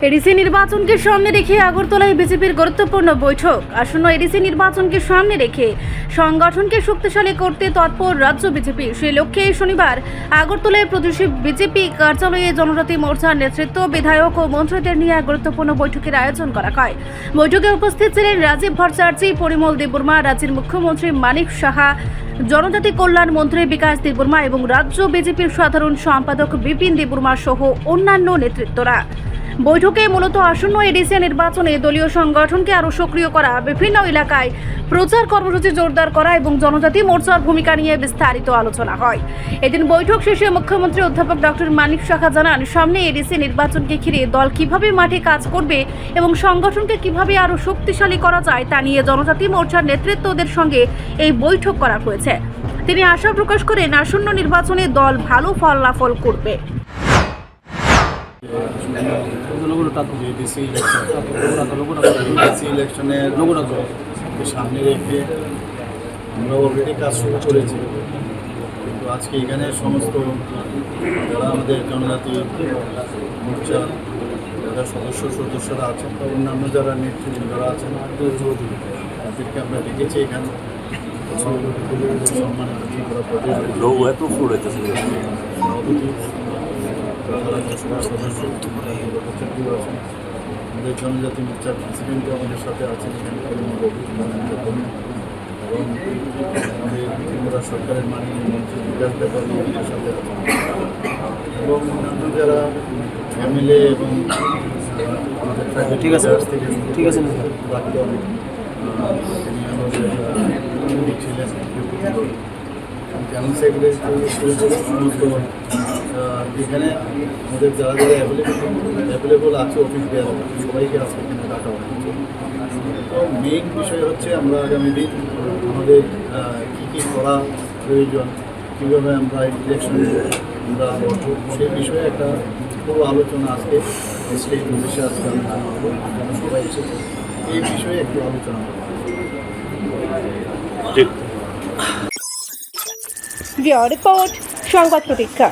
ADC নির্বাচনকে সামনে রেখে আগরতলায় বিজেপির গুরুত্বপূর্ণ বৈঠক। আসন্ন এডিসি নির্বাচনকে সামনে রেখে সংগঠনকে শক্তিশালী করতে তৎপর রাজ্য বিজেপি। সেই লক্ষ্যে শনিবার আগরতলায় প্রদেশ বিজেপি কার্যালয়ে জনজাতি মোর্চার নেতৃত্ব, বিধায়ক ও মন্ত্রীদের নিয়ে এক গুরুত্বপূর্ণ বৈঠকের আয়োজন করা হয়। বৈঠকে উপস্থিত ছিলেন রাজীব ভট্টাচার্য, পরিমল দেববর্মা, রাজ্যের মুখ্যমন্ত্রী মানিক সাহা, জনজাতি কল্যাণ মন্ত্রী বিকাশ দেববর্মা এবং রাজ্য বিজেপির সাধারণ সম্পাদক বিপিন দেববর্মা সহ অন্যান্য নেতৃত্বরা। বৈঠকে মূলত আসন্ন এডিসি নির্বাচনে দলীয় সংগঠনকে আরও সক্রিয় করা, বিভিন্ন এলাকায় প্রচার কর্মসূচি জোরদার করা এবং জনজাতি মোর্চার ভূমিকা নিয়ে বিস্তারিত আলোচনা হয়। এদিন বৈঠক শেষে মুখ্যমন্ত্রী অধ্যাপক ডক্টর মানিক সাহা জানান, সামনে এডিসি নির্বাচনকে ঘিরে দল কিভাবে মাঠে কাজ করবে এবং সংগঠনকে কিভাবে আরও শক্তিশালী করা যায় তা নিয়ে জনজাতি মোর্চার নেতৃত্বদের সঙ্গে এই বৈঠক করা হয়েছে। তিনি আশা প্রকাশ করেন, আসন্ন নির্বাচনে দল ভালো ফলাফল করবে। এডিসি ইলেকশনের সামনে রেখে আমরা অলরেডি কাজ শুরু করেছি, কিন্তু আজকে এখানে সমস্ত যারা আমাদের জনজাতি মোর্চা যারা সদস্যরা আছেন বা অন্যান্য যারা নেতৃবৃন্দরা আছেন তাদেরকে আমরা ডেকেছি এখানে সম্মানিত সদস্য আমাদের জনজাতি মোর্চার প্রেসিডেন্টও আমাদের সাথে আছেন এখানে, এবং আমাদের ত্রিপুরা সরকারের মাননীয় মন্ত্রী বিকাশ দেববর্মা আমাদের সাথে আছেন, এবং অন্যান্য যারা এমএলএ এবং ঠিক আছে প্রাক্তন তিনি আমাদের ছিলেন জেনারেল সেক্রেটারি সমস্ত এখানে আমাদের যারা যারা অ্যাভেলেবল আছে অফিস দেওয়া সবাইকে আজকে এখানে ডাকা হয়েছে। তো মেইন বিষয় হচ্ছে আমরা আগামী দিন আমাদের কী কী করা প্রয়োজন, কীভাবে আমরা ইলেকশন আমরা লড়ব, সেই বিষয়ে একটা পুরো আলোচনা আজকে স্টেট অফিসে আজকে আমি সবাই এসেছে, এই বিষয়ে একটু আলোচনা করব। রিপোর্ট সংবাদ প্রতীক্ষা।